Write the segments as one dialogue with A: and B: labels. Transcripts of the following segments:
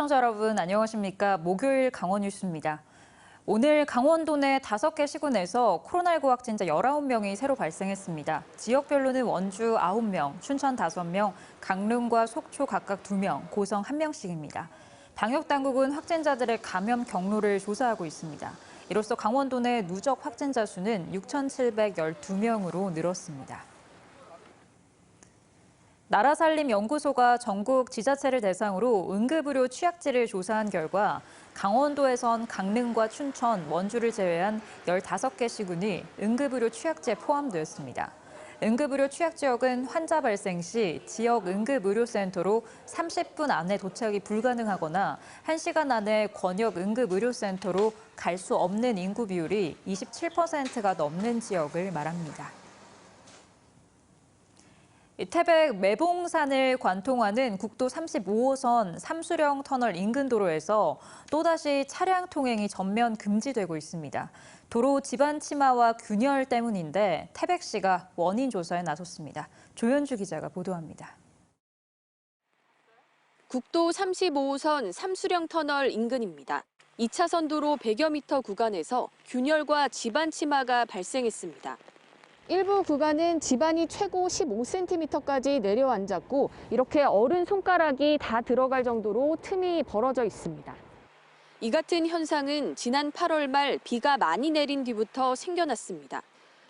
A: 시청자 여러분 안녕하십니까? 목요일 강원 뉴스입니다. 오늘 강원도 내 5개 시군에서 코로나19 확진자 19명이 새로 발생했습니다. 지역별로는 원주 9명, 춘천 5명, 강릉과 속초 각각 2명, 고성 1명씩입니다. 방역당국은 확진자들의 감염 경로를 조사하고 있습니다. 이로써 강원도 내 누적 확진자 수는 6,712명으로 늘었습니다. 나라살림연구소가 전국 지자체를 대상으로 응급의료 취약지를 조사한 결과 강원도에선 강릉과 춘천, 원주를 제외한 15개 시군이 응급의료 취약지에 포함되었습니다. 응급의료 취약지역은 환자 발생 시 지역 응급의료센터로 30분 안에 도착이 불가능하거나 1시간 안에 권역 응급의료센터로 갈 수 없는 인구 비율이 27%가 넘는 지역을 말합니다. 태백 매봉산을 관통하는 국도 35호선 삼수령 터널 인근 도로에서 또다시 차량 통행이 전면 금지되고 있습니다. 도로 지반 침하와 균열 때문인데 태백시가 원인 조사에 나섰습니다. 조현주 기자가 보도합니다.
B: 국도 35호선 삼수령 터널 인근입니다. 2차선 도로 100여 미터 구간에서 균열과 지반 침하가 발생했습니다. 일부 구간은 지반이 최고 15cm까지 내려앉았고 이렇게 어른 손가락이 다 들어갈 정도로 틈이 벌어져 있습니다. 이 같은 현상은 지난 8월 말 비가 많이 내린 뒤부터 생겨났습니다.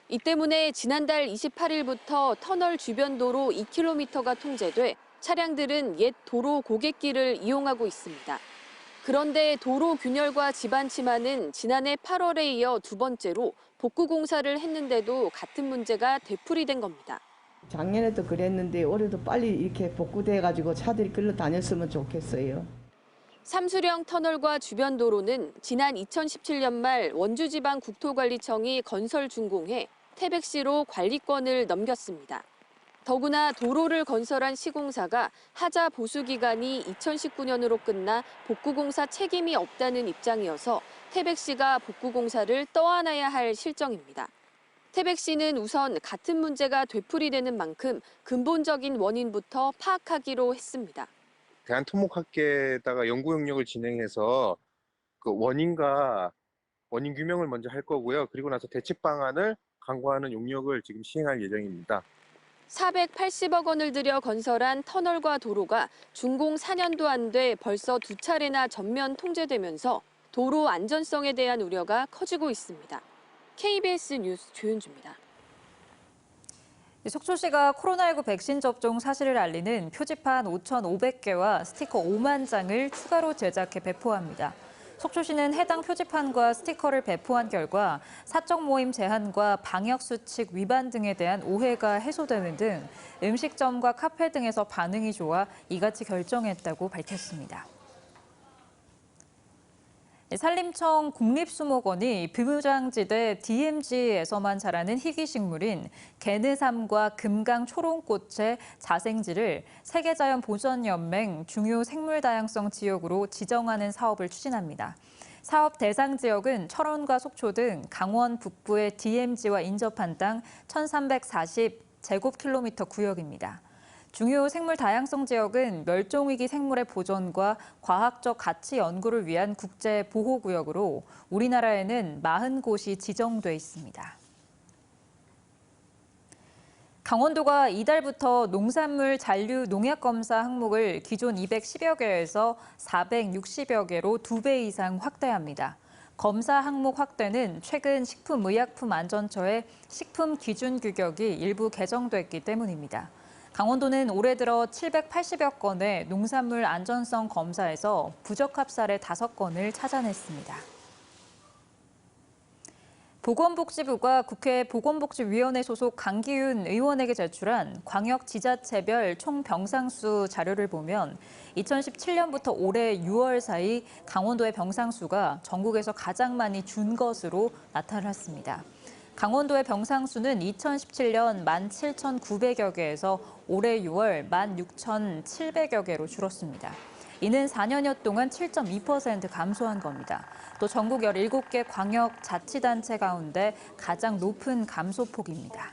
B: 이 때문에 지난달 28일부터 터널 주변 도로 2km가 통제돼 차량들은 옛 도로 고갯길을 이용하고 있습니다. 그런데 도로 균열과 지반 침하는 지난해 8월에 이어 두 번째로 복구 공사를 했는데도 같은 문제가 되풀이된 겁니다.
C: 작년에도 그랬는데 올해도 빨리 이렇게 복구돼가지고 차들이 끌려 다녔으면 좋겠어요.
B: 삼수령 터널과 주변 도로는 지난 2017년 말 원주지방국토관리청이 건설 준공해 태백시로 관리권을 넘겼습니다. 더구나 도로를 건설한 시공사가 하자 보수 기간이 2019년으로 끝나 복구공사 책임이 없다는 입장이어서 태백시가 복구공사를 떠안아야 할 실정입니다. 태백시는 우선 같은 문제가 되풀이되는 만큼 근본적인 원인부터 파악하기로 했습니다.
D: 대한토목학계에다가 연구 용역을 진행해서 그 원인 규명을 먼저 할 거고요. 그리고 나서 대책 방안을 강구하는 용역을 지금 시행할 예정입니다.
B: 480억 원을 들여 건설한 터널과 도로가 준공 4년도 안 돼 벌써 2차례나 전면 통제되면서 도로 안전성에 대한 우려가 커지고 있습니다. KBS 뉴스 조윤주입니다.
A: 속초시가 코로나19 백신 접종 사실을 알리는 표지판 5,500개와 스티커 5만 장을 추가로 제작해 배포합니다. 속초시는 해당 표지판과 스티커를 배포한 결과 사적 모임 제한과 방역수칙 위반 등에 대한 오해가 해소되는 등 음식점과 카페 등에서 반응이 좋아 이같이 결정했다고 밝혔습니다. 산림청 국립수목원이 비무장지대 DMZ에서만 자라는 희귀식물인 개느삼과 금강초롱꽃의 자생지를 세계자연보전연맹 중요 생물다양성 지역으로 지정하는 사업을 추진합니다. 사업 대상 지역은 철원과 속초 등 강원 북부의 DMZ와 인접한 땅 1,340제곱킬로미터 구역입니다. 중요 생물 다양성 지역은 멸종위기 생물의 보존과 과학적 가치 연구를 위한 국제 보호구역으로 우리나라에는 40곳이 지정돼 있습니다. 강원도가 이달부터 농산물 잔류 농약 검사 항목을 기존 210여 개에서 460여 개로 2배 이상 확대합니다. 검사 항목 확대는 최근 식품의약품안전처의 식품 기준 규격이 일부 개정됐기 때문입니다. 강원도는 올해 들어 780여 건의 농산물 안전성 검사에서 부적합 사례 5건을 찾아냈습니다. 보건복지부가 국회 보건복지위원회 소속 강기윤 의원에게 제출한 광역지자체별 총병상수 자료를 보면 2017년부터 올해 6월 사이 강원도의 병상수가 전국에서 가장 많이 준 것으로 나타났습니다. 강원도의 병상수는 2017년 17,900여 개에서 올해 6월 16,700여 개로 줄었습니다. 이는 4년여 동안 7.2% 감소한 겁니다. 또 전국 17개 광역자치단체 가운데 가장 높은 감소폭입니다.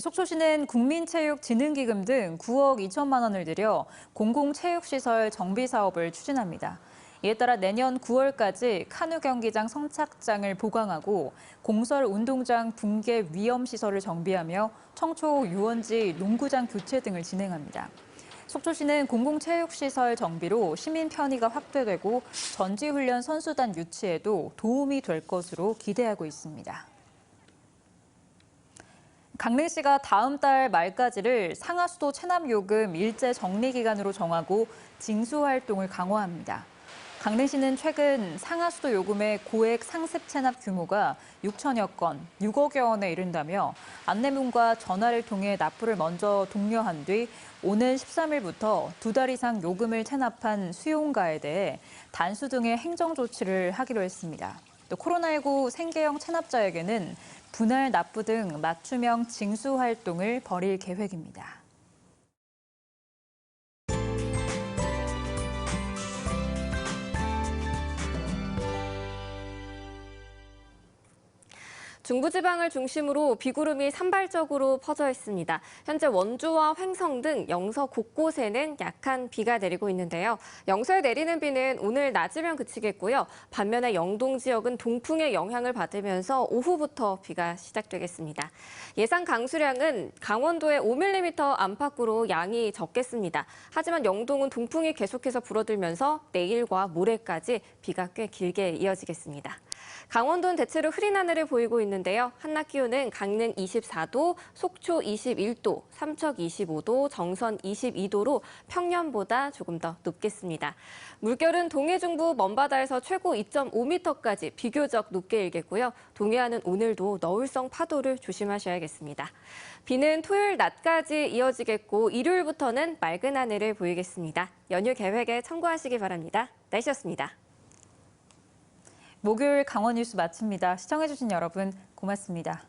A: 속초시는 국민체육진흥기금 등 9억 2천만 원을 들여 공공체육시설 정비 사업을 추진합니다. 이에 따라 내년 9월까지 카누 경기장 선착장을 보강하고 공설 운동장 붕괴 위험 시설을 정비하며 청초 유원지 농구장 교체 등을 진행합니다. 속초시는 공공체육시설 정비로 시민 편의가 확대되고 전지훈련 선수단 유치에도 도움이 될 것으로 기대하고 있습니다. 강릉시가 다음 달 말까지를 상하수도 체납요금 일제 정리 기간으로 정하고 징수 활동을 강화합니다. 강릉시는 최근 상하수도 요금의 고액 상습 체납 규모가 6천여 건, 6억여 원에 이른다며 안내문과 전화를 통해 납부를 먼저 독려한 뒤 오는 13일부터 2달 이상 요금을 체납한 수용가에 대해 단수 등의 행정 조치를 하기로 했습니다. 또 코로나19 생계형 체납자에게는 분할 납부 등 맞춤형 징수 활동을 벌일 계획입니다.
E: 중부지방을 중심으로 비구름이 산발적으로 퍼져 있습니다. 현재 원주와 횡성 등 영서 곳곳에는 약한 비가 내리고 있는데요. 영서에 내리는 비는 오늘 낮이면 그치겠고요. 반면에 영동 지역은 동풍의 영향을 받으면서 오후부터 비가 시작되겠습니다. 예상 강수량은 강원도에 5mm 안팎으로 양이 적겠습니다. 하지만 영동은 동풍이 계속해서 불어들면서 내일과 모레까지 비가 꽤 길게 이어지겠습니다. 강원도는 대체로 흐린 하늘을 보이고 있는데요. 한낮 기온은 강릉 24도, 속초 21도, 삼척 25도, 정선 22도로 평년보다 조금 더 높겠습니다. 물결은 동해 중부 먼바다에서 최고 2.5m까지 비교적 높게 일겠고요. 동해안은 오늘도 너울성 파도를 조심하셔야겠습니다. 비는 토요일 낮까지 이어지겠고 일요일부터는 맑은 하늘을 보이겠습니다. 연휴 계획에 참고하시기 바랍니다. 날씨였습니다.
A: 목요일 강원 뉴스 마칩니다. 시청해주신 여러분 고맙습니다.